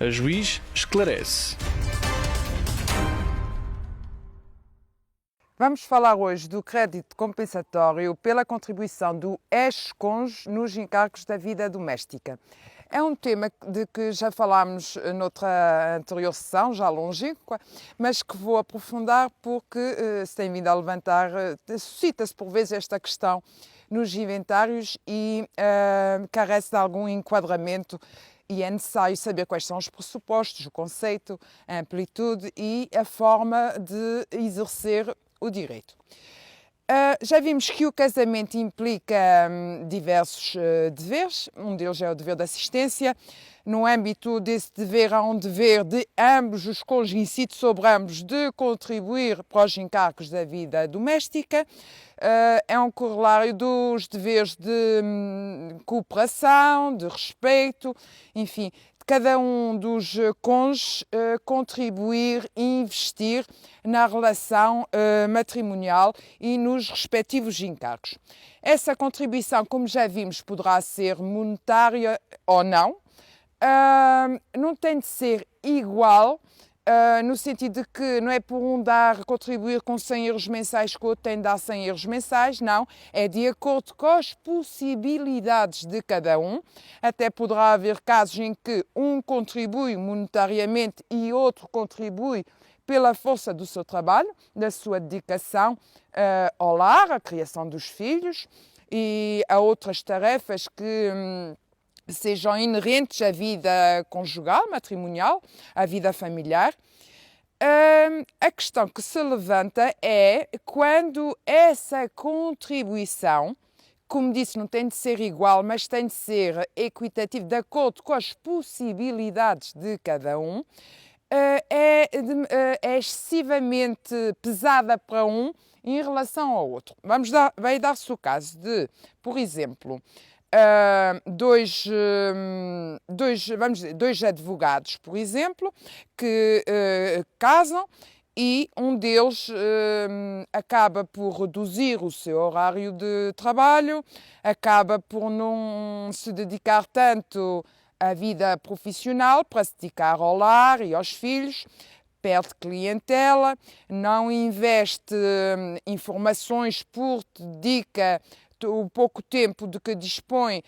A Juiz esclarece. Vamos falar hoje do crédito compensatório pela contribuição do ex-cônjuge nos encargos da vida doméstica. É um tema de que já falámos noutra anterior sessão, já longínqua, mas que vou aprofundar porque se tem vindo a levantar, suscita-se por vezes esta questão nos inventários e carece de algum enquadramento e é necessário saber quais são os pressupostos, o conceito, a amplitude e a forma de exercer o direito. Já vimos que o casamento implica diversos deveres, um deles é o dever de assistência. No âmbito desse dever, há um dever de ambos os cônjuges, incide sobre ambos, de contribuir para os encargos da vida doméstica. É um corolário dos deveres de cooperação, de respeito, enfim, de cada um dos cônjuges contribuir e investir na relação matrimonial e nos respectivos encargos. Essa contribuição, como já vimos, poderá ser monetária ou não. Não tem de ser igual, no sentido de que não é por um contribuir com 100 euros mensais que o outro tem de dar 100 euros mensais, não. É de acordo com as possibilidades de cada um. Até poderá haver casos em que um contribui monetariamente e outro contribui pela força do seu trabalho, da sua dedicação ao lar, à criação dos filhos e a outras tarefas que sejam inerentes à vida conjugal, matrimonial, à vida familiar. A questão que se levanta é quando essa contribuição, como disse, não tem de ser igual, mas tem de ser equitativa, de acordo com as possibilidades de cada um, é excessivamente pesada para um em relação ao outro. Vai dar-se o caso de, por exemplo, dois advogados, por exemplo, que casam e um deles acaba por reduzir o seu horário de trabalho, acaba por não se dedicar tanto à vida profissional para se dedicar ao lar e aos filhos, perde clientela, não investe informações porque dedica o pouco tempo de que dispõe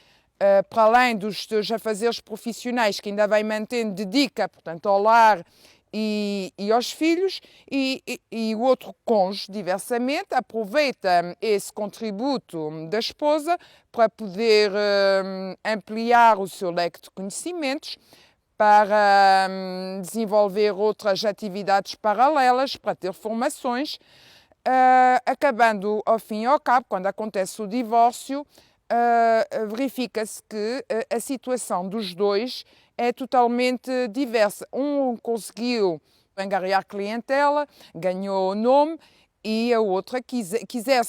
para além dos seus afazeres profissionais que ainda vai mantendo, dedica, portanto, ao lar e aos filhos e o outro cônjuge, diversamente, aproveita esse contributo da esposa para poder ampliar o seu leque de conhecimentos, para desenvolver outras atividades paralelas, para ter formações, acabando ao fim e ao cabo, quando acontece o divórcio, verifica-se que a situação dos dois é totalmente diversa. Um conseguiu angariar clientela, ganhou nome, e a outra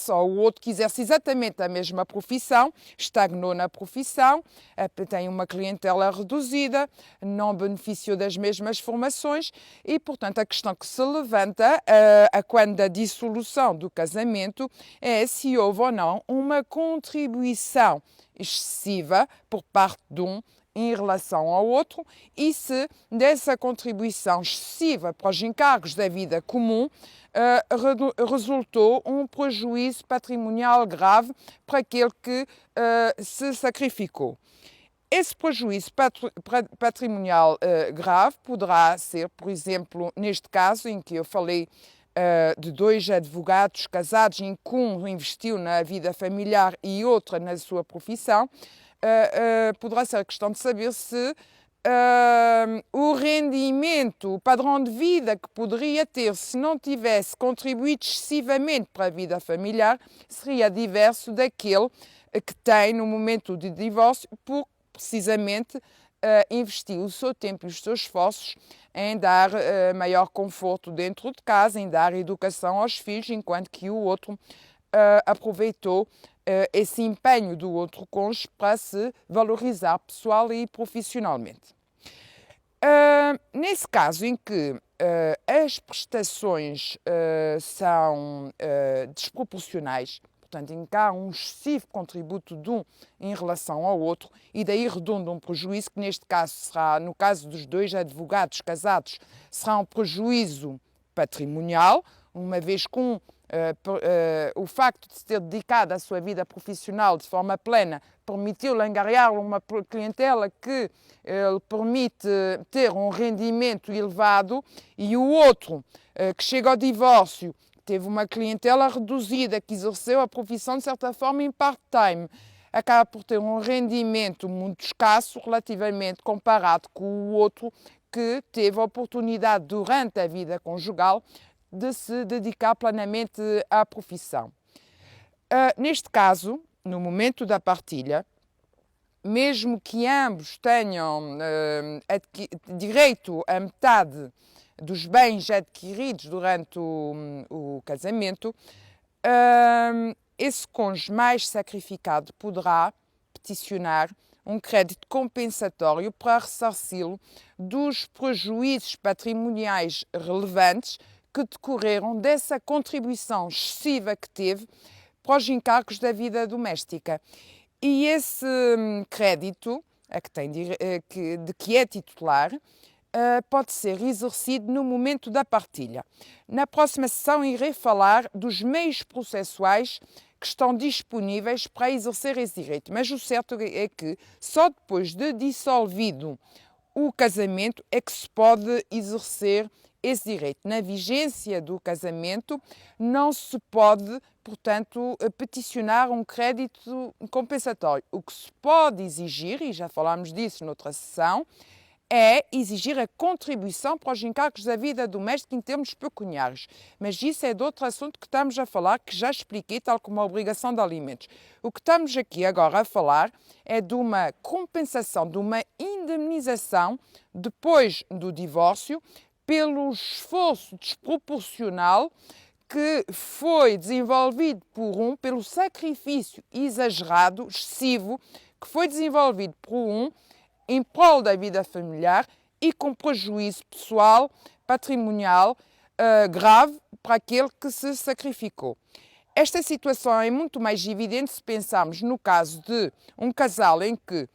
o outro quisesse exatamente a mesma profissão, estagnou na profissão, tem uma clientela reduzida, não beneficiou das mesmas formações e, portanto, a questão que se levanta a quando da dissolução do casamento é se houve ou não uma contribuição excessiva por parte de um em relação ao outro e se dessa contribuição excessiva para os encargos da vida comum resultou um prejuízo patrimonial grave para aquele que se sacrificou. Esse prejuízo patrimonial grave poderá ser, por exemplo, neste caso em que eu falei de dois advogados casados em que um investiu na vida familiar e outra na sua profissão, poderá ser a questão de saber se o rendimento, o padrão de vida que poderia ter se não tivesse contribuído excessivamente para a vida familiar seria diverso daquele que tem no momento de divórcio, porque precisamente investiu o seu tempo e os seus esforços em dar maior conforto dentro de casa, em dar educação aos filhos, enquanto que o outro aproveitou esse empenho do outro cônjuge para se valorizar pessoal e profissionalmente. Nesse caso em que as prestações são desproporcionais, portanto, em que há um excessivo contributo de um em relação ao outro e daí redunda um prejuízo que neste caso será, no caso dos dois advogados casados, será um prejuízo patrimonial, uma vez que o facto de se ter dedicado à sua vida profissional de forma plena permitiu-lhe angariar uma clientela que lhe permite ter um rendimento elevado e o outro, que chega ao divórcio, teve uma clientela reduzida, que exerceu a profissão de certa forma em part-time, acaba por ter um rendimento muito escasso relativamente comparado com o outro que teve a oportunidade durante a vida conjugal de se dedicar plenamente à profissão. Neste caso, no momento da partilha, mesmo que ambos tenham direito a metade dos bens adquiridos durante o casamento, esse cônjuge mais sacrificado poderá peticionar um crédito compensatório para ressarci-lo dos prejuízos patrimoniais relevantes que decorreram dessa contribuição excessiva que teve para os encargos da vida doméstica. E esse crédito, de que é titular, pode ser exercido no momento da partilha. Na próxima sessão irei falar dos meios processuais que estão disponíveis para exercer esse direito, mas o certo é que só depois de dissolvido o casamento é que se pode exercer esse direito. Na vigência do casamento não se pode, portanto, peticionar um crédito compensatório. O que se pode exigir, e já falámos disso noutra sessão, é exigir a contribuição para os encargos da vida doméstica em termos pecuniários. Mas isso é de outro assunto que estamos a falar, que já expliquei, tal como a obrigação de alimentos. O que estamos aqui agora a falar é de uma compensação, de uma indemnização depois do divórcio pelo esforço desproporcional que foi desenvolvido pelo sacrifício exagerado, excessivo, que foi desenvolvido por em prol da vida familiar e com prejuízo pessoal, patrimonial, grave para aquele que se sacrificou. Esta situação é muito mais evidente se pensarmos no caso de um casal em que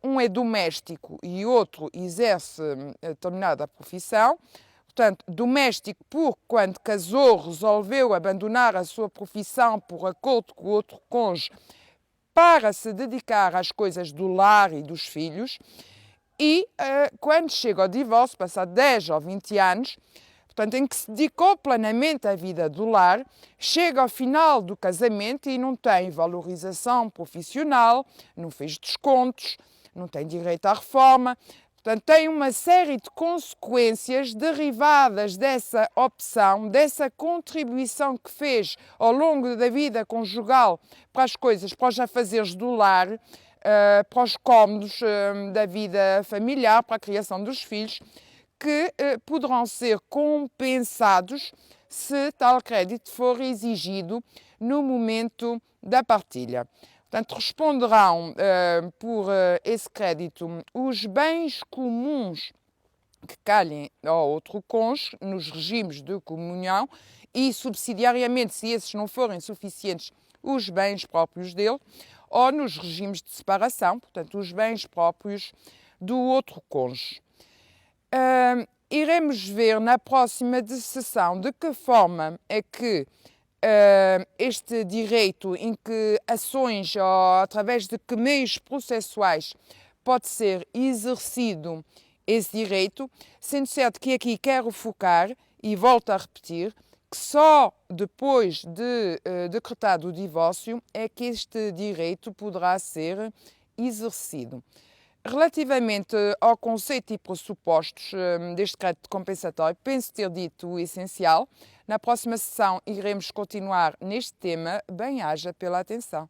um é doméstico e outro exerce determinada profissão. Portanto, doméstico porque quando casou resolveu abandonar a sua profissão por acordo com o outro cônjuge para se dedicar às coisas do lar e dos filhos, e quando chega ao divórcio, passado 10 ou 20 anos, portanto, em que se dedicou plenamente à vida do lar, chega ao final do casamento e não tem valorização profissional, não fez descontos, não tem direito à reforma. Portanto, tem uma série de consequências derivadas dessa opção, dessa contribuição que fez ao longo da vida conjugal para as coisas, para os afazeres do lar, para os cômodos da vida familiar, para a criação dos filhos, que poderão ser compensados se tal crédito for exigido no momento da partilha. Portanto, responderão por esse crédito os bens comuns que calhem ao outro cônjuge nos regimes de comunhão e, subsidiariamente, se esses não forem suficientes, os bens próprios dele, ou nos regimes de separação, portanto, os bens próprios do outro cônjuge. Iremos ver na próxima sessão de que forma é que este direito, em que ações ou através de que meios processuais pode ser exercido esse direito, sendo certo que aqui quero focar, e volto a repetir, que só depois de decretado o divórcio é que este direito poderá ser exercido. Relativamente ao conceito e pressupostos deste crédito compensatório, penso ter dito o essencial. Na próxima sessão iremos continuar neste tema. Bem-aja pela atenção.